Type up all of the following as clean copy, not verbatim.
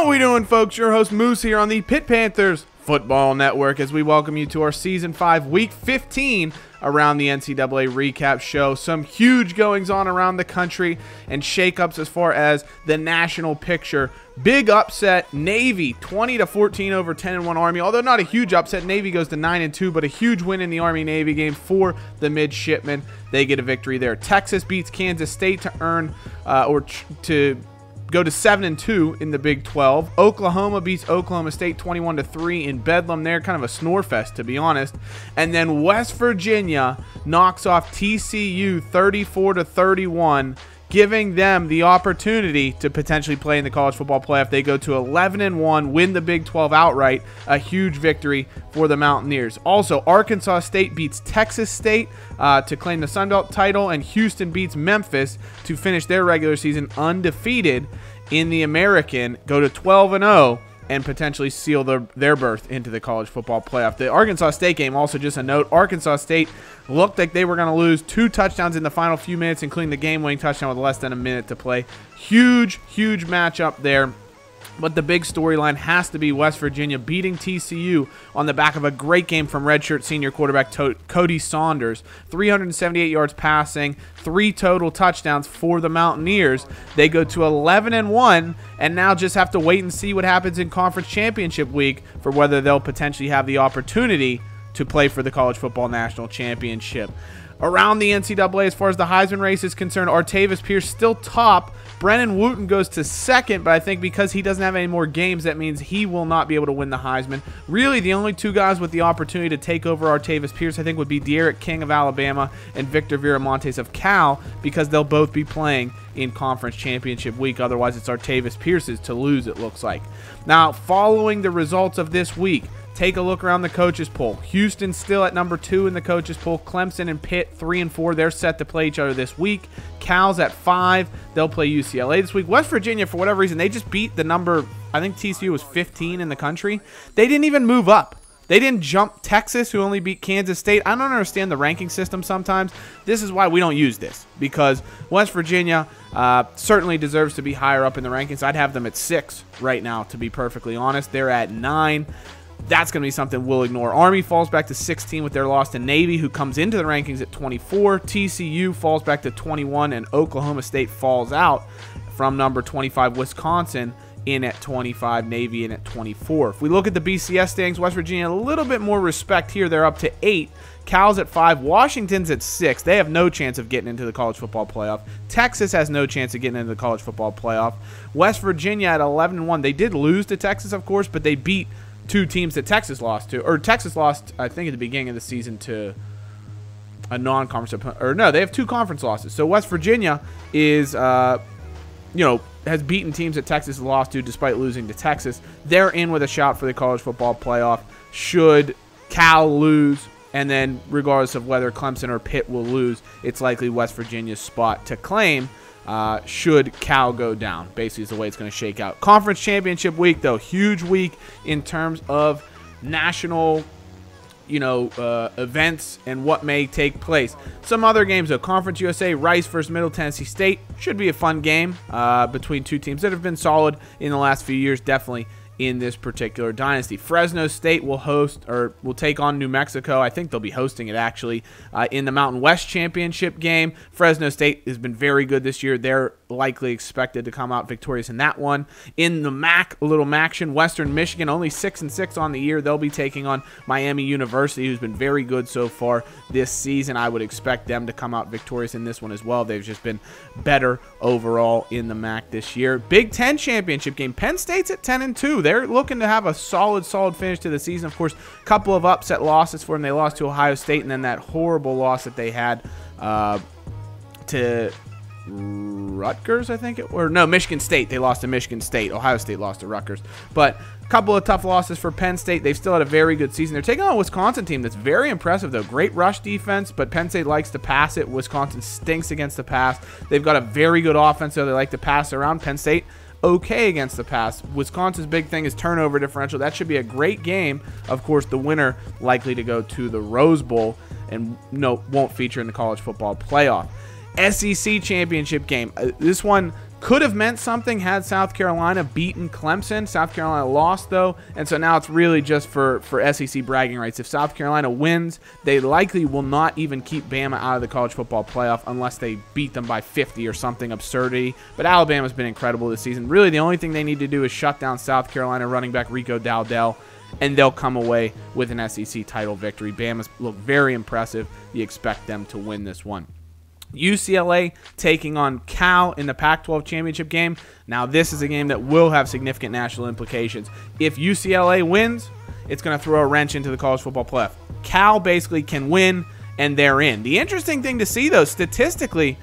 How we doing, folks? Your host Moose here on the Pitt Panthers Football Network as we welcome you to our Season 5 Week 15 around the NCAA recap show. Some huge goings on around the country and shakeups as far as the national picture. Big upset, Navy 20-14 over 10-1 Army. Although not a huge upset, Navy goes to 9-2, but a huge win in the Army-Navy game for the midshipmen. They get a victory there. Texas beats Kansas State to earn to go to 7-2 in the Big 12. Oklahoma beats Oklahoma State 21-3 in Bedlam there. Kind of a snore fest, to be honest. And then West Virginia knocks off TCU 34-31, giving them the opportunity to potentially play in the college football playoff. They go to 11-1, win the Big 12 outright. A huge victory for the Mountaineers. Also, Arkansas State beats Texas State to claim the Sun Belt title, and Houston beats Memphis to finish their regular season undefeated in the American, go to 12-0, and potentially seal their berth into the college football playoff. The Arkansas State game, also just a note, Arkansas State looked like they were going to lose 2 touchdowns in the final few minutes, including the game-winning touchdown with less than a minute to play. Huge, huge matchup there. But the big storyline has to be West Virginia beating TCU on the back of a great game from redshirt senior quarterback Cody Saunders. 378 yards passing, 3 total touchdowns for the Mountaineers. They go to 11-1 and now just have to wait and see what happens in Conference Championship Week for whether they'll potentially have the opportunity to play for the College Football National Championship. Around the NCAA, as far as the Heisman race is concerned, Artavis Pierce still top. Brennan Wooten goes to second, but I think because he doesn't have any more games, that means he will not be able to win the Heisman. Really, the only 2 guys with the opportunity to take over Artavis Pierce, I think, would be De'Aaron King of Alabama and Victor Viramontes of Cal, because they'll both be playing in Conference Championship Week. Otherwise, it's Artavis Pierce's to lose, it looks like. Now, following the results of this week, take a look around the coaches poll. Houston still at number 2 in the coaches poll. Clemson and Pitt 3 and 4. They're set to play each other this week. Cal's at 5. They'll play UCLA this week. West Virginia, for whatever reason, they just beat the number, I think TCU was 15 in the country. They didn't even move up. They didn't jump Texas, who only beat Kansas State. I don't understand the ranking system sometimes. This is why we don't use this, because West Virginia certainly deserves to be higher up in the rankings. I'd have them at 6 right now, to be perfectly honest. They're at 9. That's going to be something we'll ignore. Army falls back to 16 with their loss to Navy, who comes into the rankings at 24. TCU falls back to 21, and Oklahoma State falls out from number 25, Wisconsin, in at 25, Navy in at 24. If we look at the BCS standings, West Virginia, a little bit more respect here. They're up to 8. Cal's at 5. Washington's at 6. They have no chance of getting into the college football playoff. Texas has no chance of getting into the college football playoff. West Virginia at 11-1. They did lose to Texas, of course, but they beat 2 teams that Texas lost to, or Texas lost, I think, at the beginning of the season to a non-conference opponent. Or no, they have 2 conference losses. So West Virginia is, has beaten teams that Texas lost to despite losing to Texas. They're in with a shot for the college football playoff. Should Cal lose, and then regardless of whether Clemson or Pitt will lose, it's likely West Virginia's spot to claim. Should Cal go down, basically is the way it's going to shake out. Conference Championship Week, though, huge week in terms of national, events and what may take place. Some other games, though. Conference USA, Rice versus Middle Tennessee State should be a fun game between 2 teams that have been solid in the last few years, definitely in this particular dynasty. Fresno State will take on New Mexico. I think they'll be hosting it, actually, in the Mountain West Championship game. Fresno State has been very good this year. They're likely expected to come out victorious in that one. In the MAC, a little MACtion, Western Michigan, only 6-6 on the year. They'll be taking on Miami University, who's been very good so far this season. I would expect them to come out victorious in this one as well. They've just been better overall in the MAC this year. Big Ten Championship game. Penn State's at 10-2. They're looking to have a solid finish to the season. Of course, a couple of upset losses for them. They lost to Ohio State, and then that horrible loss that they had to Rutgers, I think Michigan State. They lost to Michigan State. Ohio State lost to Rutgers. But a couple of tough losses for Penn State. They've still had a very good season. They're taking on a Wisconsin team that's very impressive, though. Great rush defense, but Penn State likes to pass it. Wisconsin stinks against the pass. They've got a very good offense, so they like to pass around. Penn State, okay against the pass. Wisconsin's big thing is turnover differential. That should be a great game. Of course, the winner likely to go to the Rose Bowl and won't feature in the college football playoff. SEC championship game. This one Could have meant something had South Carolina beaten Clemson. South Carolina lost, though, and so now it's really just for SEC bragging rights. If South Carolina wins, they likely will not even keep Bama out of the college football playoff unless they beat them by 50 or something absurdity. But Alabama's been incredible this season. Really, the only thing they need to do is shut down South Carolina running back Rico Dowdell, and they'll come away with an SEC title victory. Bama's look very impressive. You expect them to win this one. UCLA taking on Cal in the Pac-12 championship game. Now, this is a game that will have significant national implications. If UCLA wins, it's going to throw a wrench into the college football playoff. Cal basically can win, and they're in. The interesting thing to see, though, statistically,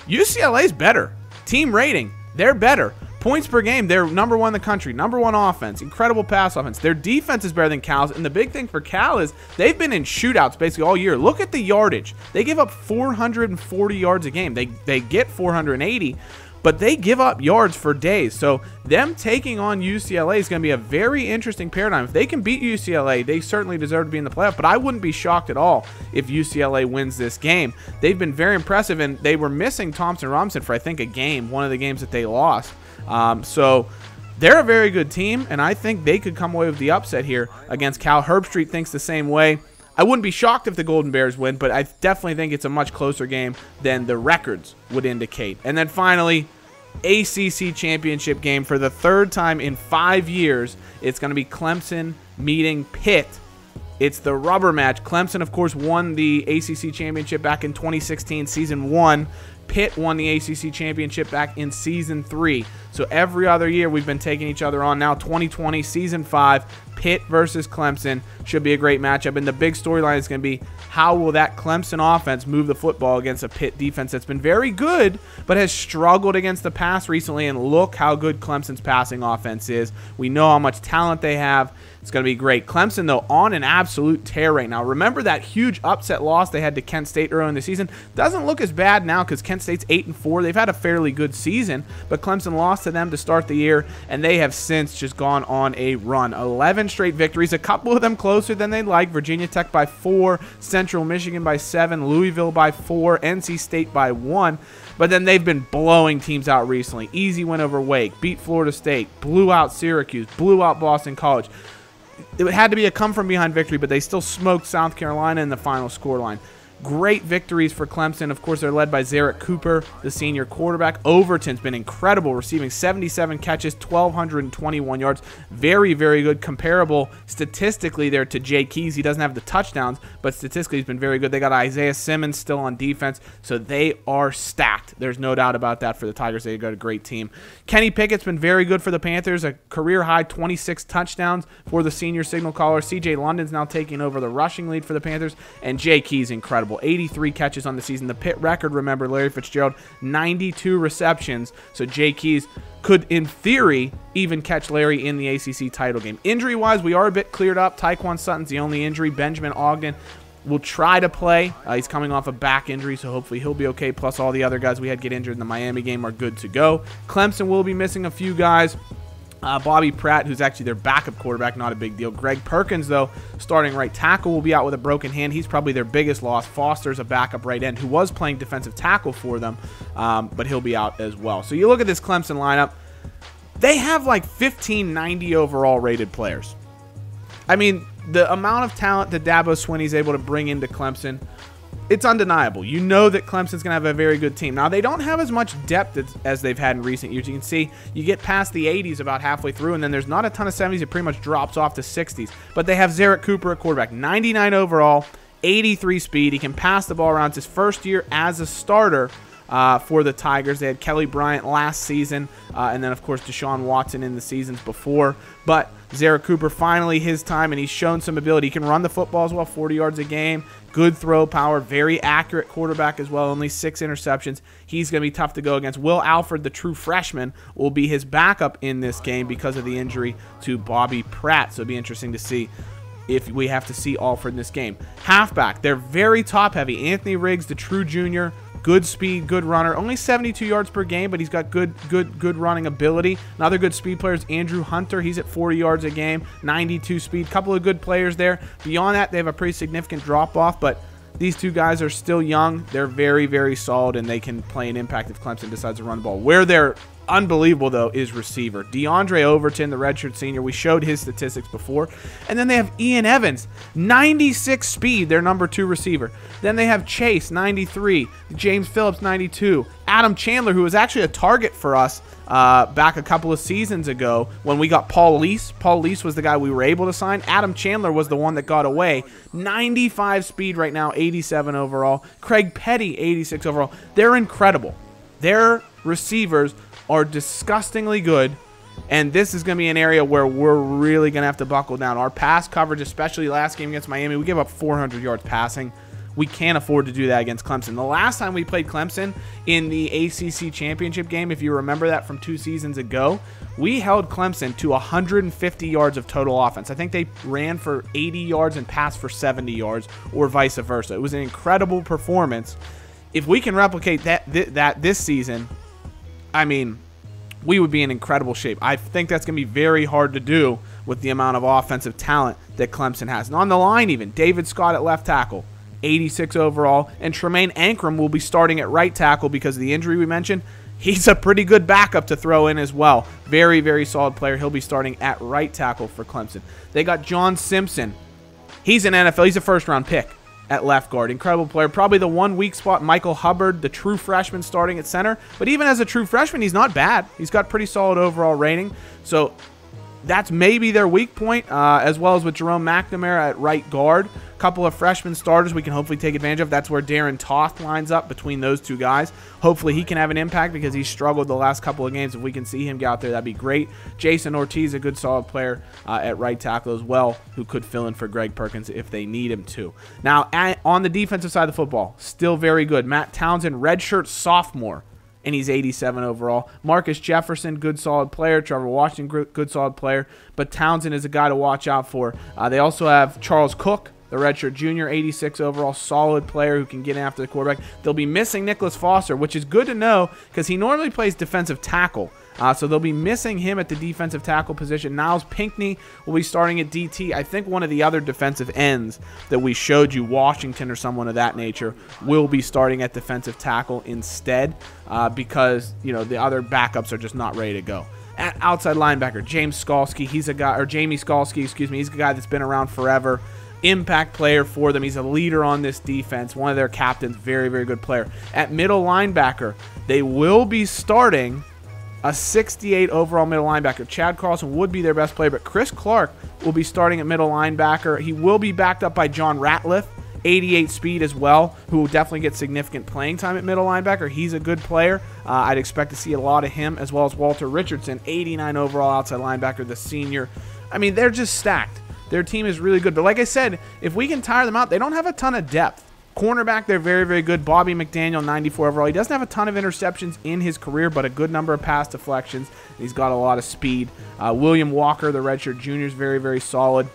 UCLA's better. Team rating, they're better. Points per game, they're number 1 in the country. Number 1 offense. Incredible pass offense. Their defense is better than Cal's. And the big thing for Cal is they've been in shootouts basically all year. Look at the yardage. They give up 440 yards a game. They get 480, but they give up yards for days. So them taking on UCLA is going to be a very interesting paradigm. If they can beat UCLA, they certainly deserve to be in the playoff. But I wouldn't be shocked at all if UCLA wins this game. They've been very impressive, and they were missing Thompson Robinson for, I think, a game, one of the games that they lost. So they're a very good team, and I think they could come away with the upset here against Cal. Herbstreit thinks the same way. I wouldn't be shocked if the Golden Bears win, but I definitely think it's a much closer game than the records would indicate. And then finally, ACC Championship game for the 3rd time in 5 years. It's going to be Clemson meeting Pitt. It's the rubber match. Clemson, of course, won the ACC Championship back in 2016, Season 1. Pitt won the ACC Championship back in Season 3. So every other year we've been taking each other on. Now 2020, Season 5, Pitt versus Clemson. Should be a great matchup. And the big storyline is going to be how will that Clemson offense move the football against a Pitt defense that's been very good but has struggled against the pass recently. And look how good Clemson's passing offense is. We know how much talent they have. It's going to be great. Clemson, though, on an absolute tear right now. Remember that huge upset loss they had to Kent State early in the season? Doesn't look as bad now because Kent State's 8-4. They've had a fairly good season, but Clemson lost to them to start the year, and they have since just gone on a run. 11 straight victories, a couple of them closer than they'd like. Virginia Tech by 4, Central Michigan by 7, Louisville by 4, NC State by 1. But then they've been blowing teams out recently. Easy win over Wake, beat Florida State, blew out Syracuse, blew out Boston College. It had to be a come-from-behind victory, but they still smoked South Carolina in the final scoreline. Great victories for Clemson. Of course, they're led by Zarek Cooper, the senior quarterback. Overton's been incredible, receiving 77 catches, 1,221 yards. Very, very good. Comparable statistically there to Jay Keys. He doesn't have the touchdowns, but statistically he's been very good. They got Isaiah Simmons still on defense, so they are stacked. There's no doubt about that for the Tigers. They got a great team. Kenny Pickett's been very good for the Panthers. A career-high 26 touchdowns for the senior signal caller. C.J. London's now taking over the rushing lead for the Panthers, and Jay Keys incredible. 83 catches on the season. The Pitt record, remember, Larry Fitzgerald, 92 receptions. So Jay Keys could, in theory, even catch Larry in the ACC title game. Injury-wise, we are a bit cleared up. Tyquan Sutton's the only injury. Benjamin Ogden will try to play. He's coming off a back injury, so hopefully he'll be okay. Plus, all the other guys we had get injured in the Miami game are good to go. Clemson will be missing a few guys. Bobby Pratt, who's actually their backup quarterback, not a big deal. Greg Perkins, though, starting right tackle, will be out with a broken hand. He's probably their biggest loss. Foster's a backup right end who was playing defensive tackle for them, but he'll be out as well. So you look at this Clemson lineup. They have like 1590 overall rated players. I mean, the amount of talent that Dabo Swinney's able to bring into Clemson, it's undeniable. You know that Clemson's going to have a very good team. Now, they don't have as much depth as they've had in recent years. You can see you get past the 80s about halfway through, and then there's not a ton of 70s. It pretty much drops off to 60s. But they have Zarek Cooper at quarterback, 99 overall, 83 speed. He can pass the ball around. It's his first year as a starter for the Tigers. They had Kelly Bryant last season, and then, of course, Deshaun Watson in the seasons before. But Zarek Cooper, finally his time, and he's shown some ability. He can run the football as well, 40 yards a game. Good throw power, very accurate quarterback as well, only 6 interceptions. He's going to be tough to go against. Will Alford, the true freshman, will be his backup in this game because of the injury to Bobby Pratt. So it'll be interesting to see if we have to see Alford in this game. Halfback, they're very top-heavy. Anthony Riggs, the true junior, good speed, good runner. Only 72 yards per game, but he's got good running ability. Another good speed player is Andrew Hunter. He's at 40 yards a game, 92 speed. Couple of good players there. Beyond that, they have a pretty significant drop-off, but these two guys are still young. They're very, very solid, and they can play an impact if Clemson decides to run the ball. Where they're unbelievable, though, is receiver. DeAndre Overton, the redshirt senior, we showed his statistics before. And then they have Ian Evans, 96 speed, their number 2 receiver. Then they have Chase, 93. James Phillips, 92. Adam Chandler, who was actually a target for us back a couple of seasons ago when we got Paul Lease. Paul Lease was the guy we were able to sign. Adam Chandler was the one that got away. 95 speed right now, 87 overall. Craig Petty, 86 overall. They're incredible. Their receivers are disgustingly good, and this is going to be an area where we're really going to have to buckle down. Our pass coverage, especially last game against Miami, we gave up 400 yards passing. We can't afford to do that against Clemson. The last time we played Clemson in the ACC Championship game, if you remember that from 2 seasons ago, we held Clemson to 150 yards of total offense. I think they ran for 80 yards and passed for 70 yards, or vice versa. It was an incredible performance. If we can replicate that this season, I mean, we would be in incredible shape. I think that's going to be very hard to do with the amount of offensive talent that Clemson has. And on the line even, David Scott at left tackle, 86 overall, and Tremaine Ankrum will be starting at right tackle because of the injury we mentioned. He's a pretty good backup to throw in as well. Very, very solid player. He'll be starting at right tackle for Clemson. They got John Simpson. He's an NFL. He's a first-round pick at left guard. Incredible player. Probably the one weak spot, Michael Hubbard, the true freshman, starting at center. But even as a true freshman, he's not bad. He's got pretty solid overall rating. So that's maybe their weak point, as well as with Jerome McNamara at right guard. A couple of freshman starters we can hopefully take advantage of. That's where Darren Toth lines up between those two guys. Hopefully he can have an impact because he's struggled the last couple of games. If we can see him get out there, that'd be great. Jason Ortiz, a good solid player at right tackle as well, who could fill in for Greg Perkins if they need him to. Now, on the defensive side of the football, still very good. Matt Townsend, redshirt sophomore, and he's 87 overall. Marcus Jefferson, good solid player. Trevor Washington, good solid player. But Townsend is a guy to watch out for. They also have Charles Cook, the redshirt junior, 86 overall, solid player who can get in after the quarterback. They'll be missing Nicholas Foster, which is good to know because he normally plays defensive tackle. So they'll be missing him at the defensive tackle position. Niles Pinckney will be starting at DT. I think one of the other defensive ends that we showed you, Washington or someone of that nature, will be starting at defensive tackle instead because, you know, the other backups are just not ready to go. At outside linebacker, Jamie Skalski, he's a guy that's been around forever. Impact player for them. He's a leader on this defense. One of their captains. Very, very good player. At middle linebacker, they will be starting a 68 overall middle linebacker. Chad Carlson would be their best player, but Chris Clark will be starting at middle linebacker. He will be backed up by John Ratliff, 88 speed as well, who will definitely get significant playing time at middle linebacker. He's a good player. I'd expect to see a lot of him, as well as Walter Richardson, 89 overall outside linebacker, the senior. I mean, they're just stacked. Their team is really good. But like I said, if we can tire them out, they don't have a ton of depth. Cornerback, they're very, very good. Bobby McDaniel, 94 overall. He doesn't have a ton of interceptions in his career, but a good number of pass deflections. He's got a lot of speed. William Walker, the redshirt junior, is very, very solid.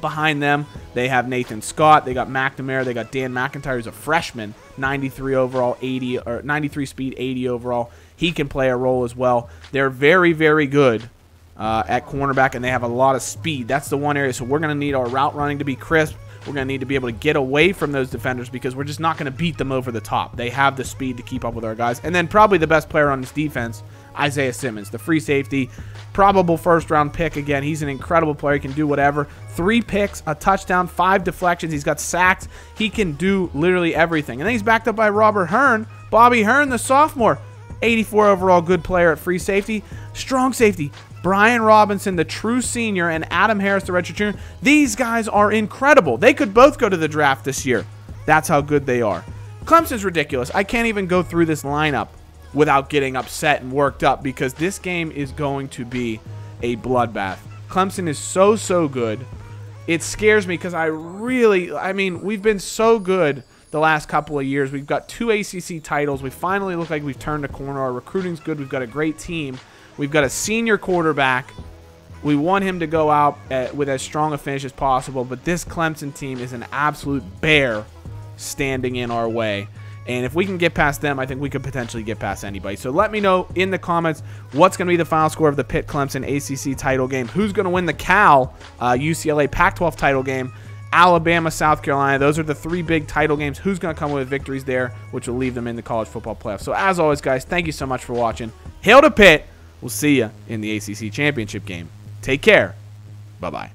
Behind them, they have Nathan Scott. They got McNamara. They got Dan McIntyre, who's a freshman, 93 overall, 93 speed, 80 overall. He can play a role as well. They're very, very good at cornerback, and they have a lot of speed. That's the one area. So we're going to need our route running to be crisp. We're going to need to be able to get away from those defenders because we're just not going to beat them over the top. They have the speed to keep up with our guys. And then probably the best player on this defense, Isaiah Simmons, the free safety, probable first-round pick again. He's an incredible player. He can do whatever. 3 picks, a touchdown, 5 deflections. He's got sacks. He can do literally everything. And then he's backed up by Robert Hearn, Bobby Hearn, the sophomore, 84 overall, good player at free safety. Strong safety, Brian Robinson, the true senior, and Adam Harris, the redshirt junior. These guys are incredible. They could both go to the draft this year. That's how good they are. Clemson's ridiculous. I can't even go through this lineup without getting upset and worked up because this game is going to be a bloodbath. Clemson is so, so good. It scares me because I mean, we've been so good the last couple of years. We've got 2 ACC titles. We finally look like we've turned a corner. Our recruiting's good. We've got a great team. We've got a senior quarterback. We want him to go out with as strong a finish as possible, but this Clemson team is an absolute bear standing in our way. And if we can get past them, I think we could potentially get past anybody. So let me know in the comments what's going to be the final score of the Pitt-Clemson ACC title game. Who's going to win the Cal UCLA Pac-12 title game? Alabama, South Carolina. Those are the 3 big title games. Who's going to come with victories there, which will leave them in the college football playoffs. So as always, guys, thank you so much for watching. Hail to Pitt. We'll see you in the ACC Championship game. Take care. Bye-bye.